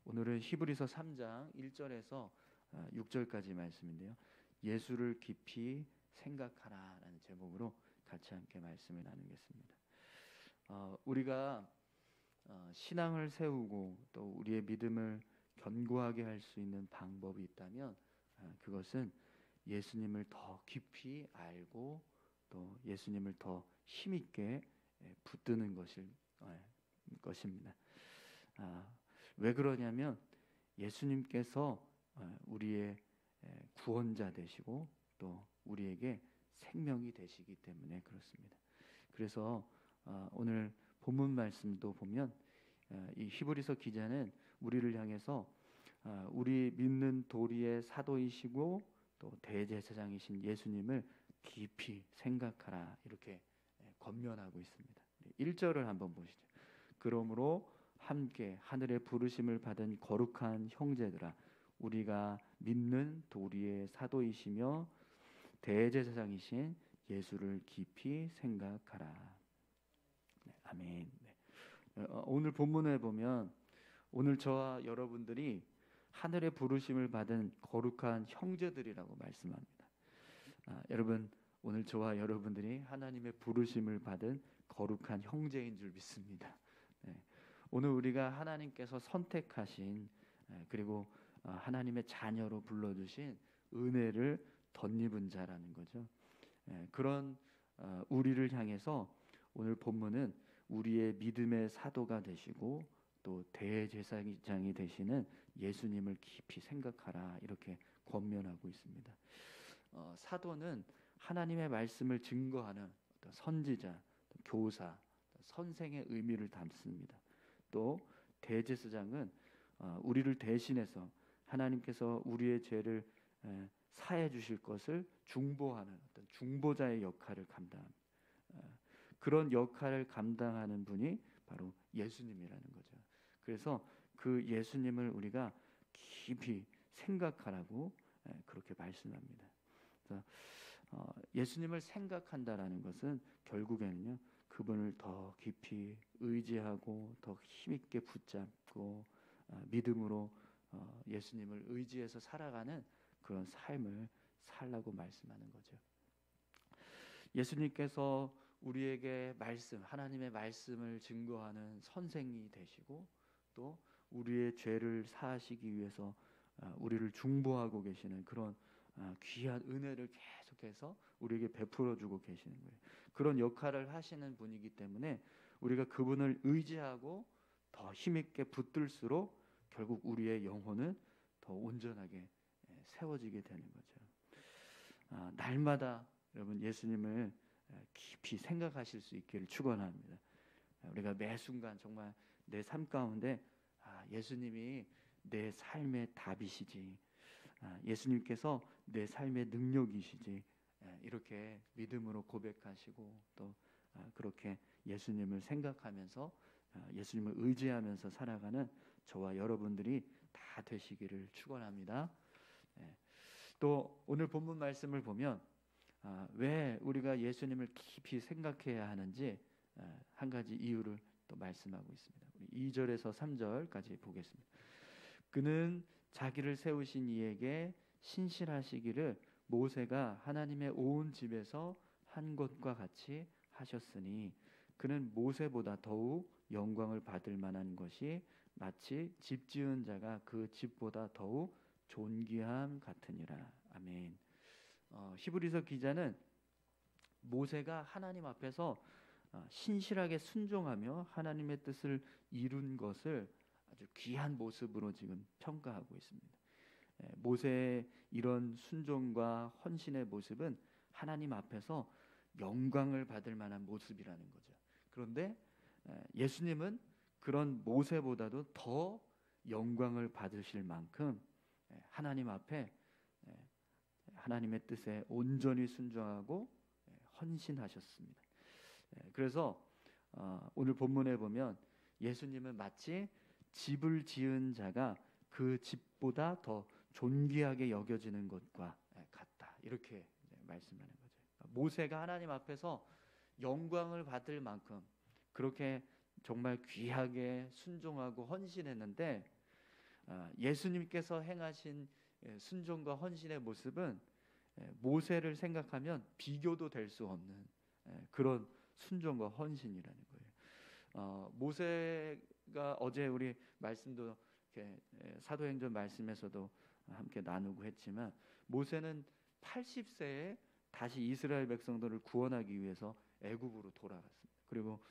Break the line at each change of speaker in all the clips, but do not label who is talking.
오늘은 히브리서 3장 1절에서 6절까지 말씀인데요. 예수를 깊이 생각하라라는 제목으로 같이 함께 말씀을 나누겠습니다. 우리가 신앙을 세우고 또 우리의 믿음을 견고하게 할 수 있는 방법이 있다면 그것은 예수님을 더 깊이 알고 또 예수님을 더 힘있게 붙드는 것입니다. 왜 그러냐면 예수님께서 우리의 구원자 되시고 또 우리에게 생명이 되시기 때문에 그렇습니다. 그래서 오늘 본문 말씀도 보면 이 히브리서 기자는 우리를 향해서 우리 믿는 도리의 사도이시고 또 대제사장이신 예수님을 깊이 생각하라 이렇게 권면하고 있습니다. 1절을 한번 보시죠. 그러므로 함께 하늘의 부르심을 받은 거룩한 형제들아, 우리가 믿는 도리의 사도이시며 대제사장이신 예수를 깊이 생각하라. 아멘. 오늘 본문에 보면 오늘 저와 여러분들이 하늘의 부르심을 받은 거룩한 형제들이라고 말씀합니다. 여러분, 오늘 저와 여러분들이 하나님의 부르심을 받은 거룩한 형제인 줄 믿습니다. 오늘 우리가 하나님께서 선택하신 그리고 하나님의 자녀로 불러주신 은혜를 덧입은 자라는 거죠. 그런 우리를 향해서 오늘 본문은 우리의 믿음의 사도가 되시고 또 대제사장이 되시는 예수님을 깊이 생각하라 이렇게 권면하고 있습니다. 사도는 하나님의 말씀을 증거하는 어떤 선지자, 교사, 선생의 의미를 담습니다. 또 대제사장은 우리를 대신해서 하나님께서 우리의 죄를 사해 주실 것을 중보하는 어떤 중보자의 역할을 감당합니다. 그런 역할을 감당하는 분이 바로 예수님이라는 거죠. 그래서 그 예수님을 우리가 깊이 생각하라고 그렇게 말씀합니다. 그래서 예수님을 생각한다라는 것은 결국에는요, 그분을 더 깊이 의지하고 더 힘있게 붙잡고 믿음으로 예수님을 의지해서 살아가는 그런 삶을 살라고 말씀하는 거죠. 예수님께서 우리에게 하나님의 말씀을 증거하는 선생이 되시고 또 우리의 죄를 사하시기 위해서 우리를 중보하고 계시는 그런 귀한 은혜를 계속해서 우리에게 베풀어 주고 계시는 거예요. 그런 역할을 하시는 분이기 때문에 우리가 그분을 의지하고 더 힘있게 붙들수록 결국 우리의 영혼은 더 온전하게 세워지게 되는 거죠. 날마다 여러분 예수님을 깊이 생각하실 수 있기를 축원합니다. 우리가 매 순간 정말 내 삶 가운데 예수님이 내 삶의 답이시지, 예수님께서 내 삶의 능력이시지, 이렇게 믿음으로 고백하시고 또 그렇게 예수님을 생각하면서 예수님을 의지하면서 살아가는 저와 여러분들이 다 되시기를 축원합니다. 또 오늘 본문 말씀을 보면 왜 우리가 예수님을 깊이 생각해야 하는지 한 가지 이유를 또 말씀하고 있습니다. 우리 2절에서 3절까지 보겠습니다. 그는 자기를 세우신 이에게 신실하시기를 모세가 하나님의 온 집에서 한 것과 같이 하셨으니 그는 모세보다 더욱 영광을 받을 만한 것이 마치 집 지은 자가 그 집보다 더욱 존귀함 같으니라. 아멘. 히브리서 기자는 모세가 하나님 앞에서 신실하게 순종하며 하나님의 뜻을 이룬 것을 아주 귀한 모습으로 지금 평가하고 있습니다. 모세의 이런 순종과 헌신의 모습은 하나님 앞에서 영광을 받을 만한 모습이라는 거죠. 그런데 예수님은 그런 모세보다도 더 영광을 받으실 만큼 하나님 앞에 하나님의 뜻에 온전히 순종하고 헌신하셨습니다. 그래서 오늘 본문에 보면 예수님은 마치 집을 지은 자가 그 집보다 더 존귀하게 여겨지는 것과 같다, 이렇게 말씀하는 거죠. 모세가 하나님 앞에서 영광을 받을 만큼 그렇게 정말 귀하게 순종하고 헌신했는데 예수님께서 행하신 순종과 헌신의 모습은 모세를 생각하면 비교도 될 수 없는 그런 순종과 헌신이라는 거예요. 모세가 어제 우리 말씀도 이렇게 사도행전 말씀에서도 함께 나누고 했지만 모세는 80세에 다시 이스라엘 백성들을 구원하기 위해서 애굽으로 돌아갔습니다. 그리고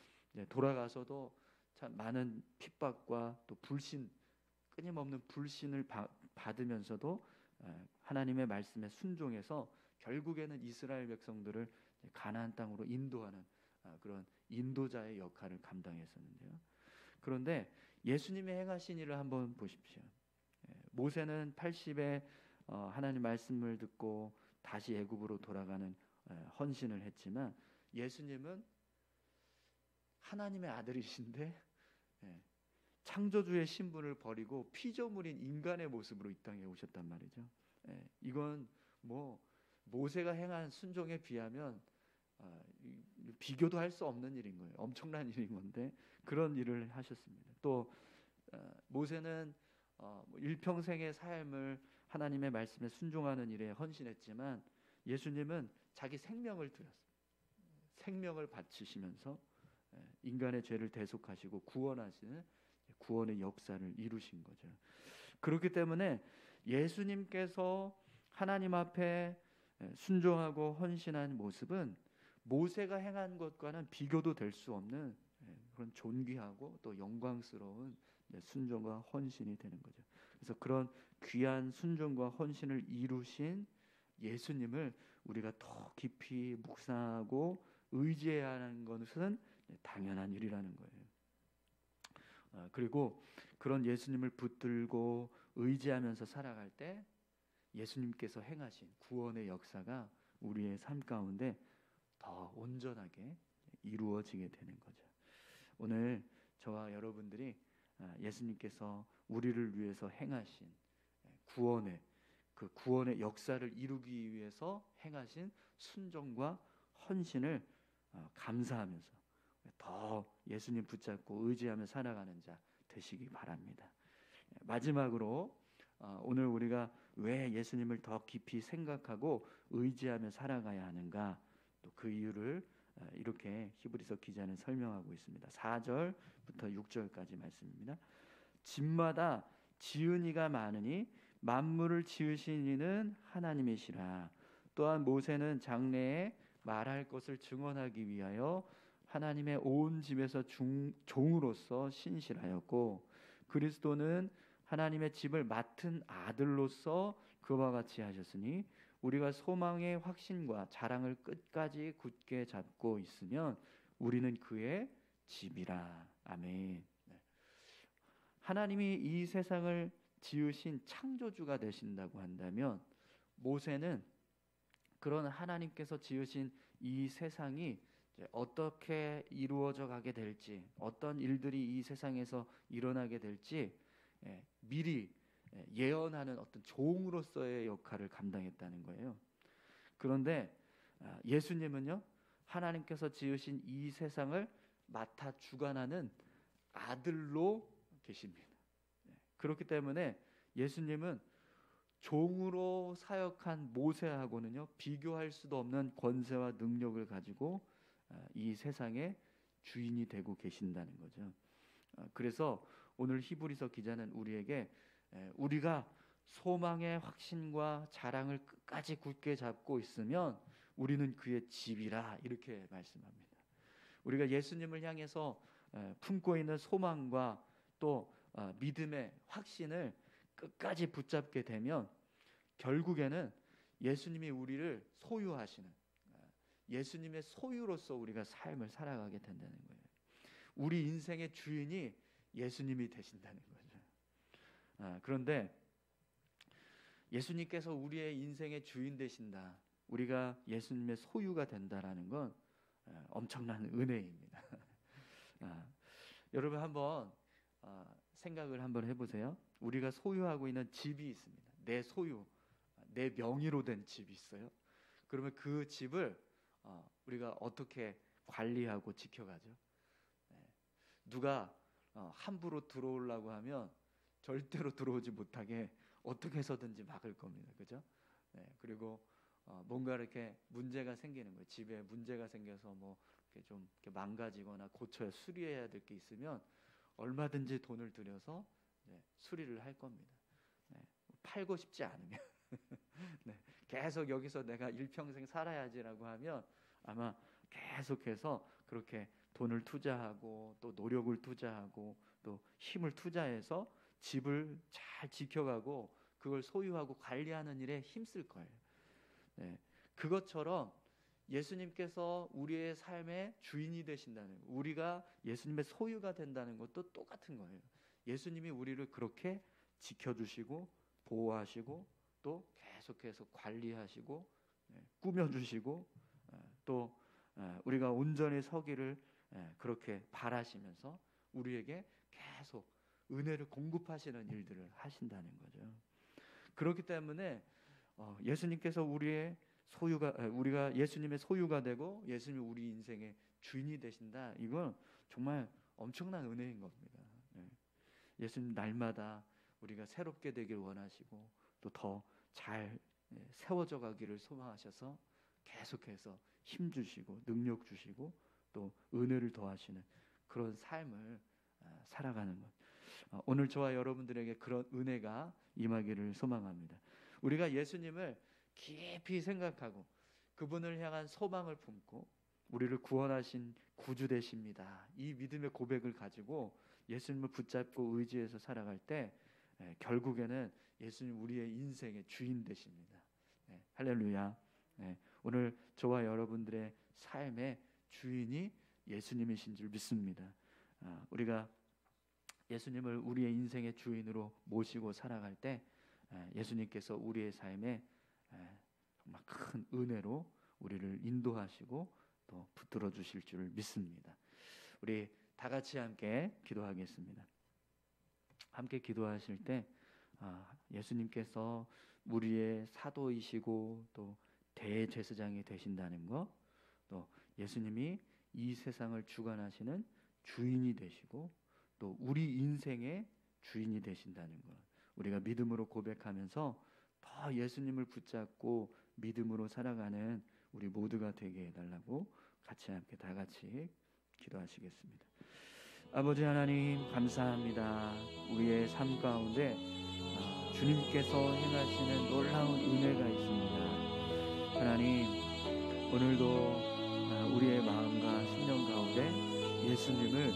돌아가서도 참 많은 핍박과 또 끊임없는 불신을 받으면서도 하나님의 말씀에 순종해서 결국에는 이스라엘 백성들을 가나안 땅으로 인도하는 그런 인도자의 역할을 감당했었는데요. 그런데 예수님의 행하신 일을 한번 보십시오. 모세는 80에 하나님 말씀을 듣고 다시 애굽으로 돌아가는 헌신을 했지만 예수님은 하나님의 아들이신데 창조주의 신분을 버리고 피조물인 인간의 모습으로 이 땅에 오셨단 말이죠. 이건 뭐 모세가 행한 순종에 비하면 비교도 할 수 없는 일인 거예요. 엄청난 일인 건데 그런 일을 하셨습니다. 또 모세는 일평생의 삶을 하나님의 말씀에 순종하는 일에 헌신했지만 예수님은 자기 생명을 드렸습니다. 생명을 바치시면서 인간의 죄를 대속하시고 구원하시는 구원의 역사를 이루신 거죠. 그렇기 때문에 예수님께서 하나님 앞에 순종하고 헌신한 모습은 모세가 행한 것과는 비교도 될 수 없는 그런 존귀하고 또 영광스러운 순종과 헌신이 되는 거죠. 그래서 그런 귀한 순종과 헌신을 이루신 예수님을 우리가 더 깊이 묵상하고 의지해야 하는 것은 당연한 일이라는 거예요. 그리고 그런 예수님을 붙들고 의지하면서 살아갈 때 예수님께서 행하신 구원의 역사가 우리의 삶 가운데 더 온전하게 이루어지게 되는 거죠. 오늘 저와 여러분들이 예수님께서 우리를 위해서 행하신 구원의 역사를 이루기 위해서 행하신 순종과 헌신을 감사하면서 더 예수님 붙잡고 의지하며 살아가는 자 되시기 바랍니다. 마지막으로 오늘 우리가 왜 예수님을 더 깊이 생각하고 의지하며 살아가야 하는가, 또 그 이유를 이렇게 히브리서 기자는 설명하고 있습니다. 4절부터 6절까지 말씀입니다. 집마다 지은 이가 많으니 만물을 지으신 이는 하나님이시라. 또한 모세는 장래에 말할 것을 증언하기 위하여 하나님의 온 집에서 종으로서 신실하였고, 그리스도는 하나님의 집을 맡은 아들로서 그와 같이 하셨으니 우리가 소망의 확신과 자랑을 끝까지 굳게 잡고 있으면 우리는 그의 집이라. 아멘. 하나님이 이 세상을 지으신 창조주가 되신다고 한다면 모세는 그런 하나님께서 지으신 이 세상이 어떻게 이루어져 가게 될지, 어떤 일들이 이 세상에서 일어나게 될지 미리 예언하는 어떤 종으로서의 역할을 감당했다는 거예요. 그런데 예수님은요, 하나님께서 지으신 이 세상을 맡아 주관하는 아들로 계십니다. 그렇기 때문에 예수님은 종으로 사역한 모세하고는요 비교할 수도 없는 권세와 능력을 가지고 이 세상의 주인이 되고 계신다는 거죠. 그래서 오늘 히브리서 기자는 우리에게 우리가 소망의 확신과 자랑을 끝까지 굳게 잡고 있으면 우리는 그의 집이라, 이렇게 말씀합니다. 우리가 예수님을 향해서 품고 있는 소망과 또 믿음의 확신을 끝까지 붙잡게 되면 결국에는 예수님이 우리를 소유하시는, 예수님의 소유로서 우리가 삶을 살아가게 된다는 거예요. 우리 인생의 주인이 예수님이 되신다는 거죠. 그런데 예수님께서 우리의 인생의 주인 되신다, 우리가 예수님의 소유가 된다라는 건 엄청난 은혜입니다. 여러분 한번 생각을 한번 해보세요. 우리가 소유하고 있는 집이 있습니다. 내 소유, 내 명의로 된 집이 있어요. 그러면 그 집을 우리가 어떻게 관리하고 지켜가죠? 누가 함부로 들어오려고 하면 절대로 들어오지 못하게 어떻게 해서든지 막을 겁니다. 그죠? 네, 그리고 뭔가 이렇게 문제가 생기는 거예요. 집에 문제가 생겨서 뭐 이렇게 좀 이렇게 망가지거나 고쳐야 수리해야 될 게 있으면 얼마든지 돈을 들여서 수리를 할 겁니다. 네, 팔고 싶지 않으면 네, 계속 여기서 내가 일평생 살아야지라고 하면 아마 계속해서 그렇게 돈을 투자하고 또 노력을 투자하고 또 힘을 투자해서 집을 잘 지켜가고 그걸 소유하고 관리하는 일에 힘쓸 거예요. 네, 그것처럼 예수님께서 우리의 삶의 주인이 되신다는 것, 우리가 예수님의 소유가 된다는 것도 똑같은 거예요. 예수님이 우리를 그렇게 지켜주시고 보호하시고 또 계속해서 관리하시고 꾸며주시고 또 우리가 온전히 서기를 그렇게 바라시면서 우리에게 계속 은혜를 공급하시는 일들을 하신다는 거죠. 그렇기 때문에 예수님께서 우리가 예수님의 소유가 되고 예수님이 우리 인생의 주인이 되신다. 이건 정말 엄청난 은혜인 겁니다. 예수님 날마다 우리가 새롭게 되길 원하시고 또 더 잘 세워져 가기를 소망하셔서 계속해서 힘 주시고 능력 주시고 또 은혜를 더하시는 그런 삶을 살아가는 것. 오늘 저와 여러분들에게 그런 은혜가 임하기를 소망합니다. 우리가 예수님을 깊이 생각하고 그분을 향한 소망을 품고 우리를 구원하신 구주 되십니다. 이 믿음의 고백을 가지고 예수님을 붙잡고 의지해서 살아갈 때 결국에는 예수님 우리의 인생의 주인 되십니다. 할렐루야. 오늘 저와 여러분들의 삶의 주인이 예수님이신 줄 믿습니다. 우리가 예수님을 우리의 인생의 주인으로 모시고 살아갈 때 예수님께서 우리의 삶에 정말 큰 은혜로 우리를 인도하시고 또 붙들어 주실 줄 믿습니다. 우리 다 같이 함께 기도하겠습니다. 함께 기도하실 때 예수님께서 우리의 사도이시고 또 대제사장이 되신다는 것, 또 예수님이 이 세상을 주관하시는 주인이 되시고 또 우리 인생의 주인이 되신다는 것, 우리가 믿음으로 고백하면서 더 예수님을 붙잡고 믿음으로 살아가는 우리 모두가 되게 해달라고 같이 함께 다 같이 기도하시겠습니다. 아버지 하나님 감사합니다. 우리의 삶 가운데 주님께서 행하시는 놀라운 은혜가 있습니다. 하나님 오늘도 우리의 마음과 심령 가운데 예수님을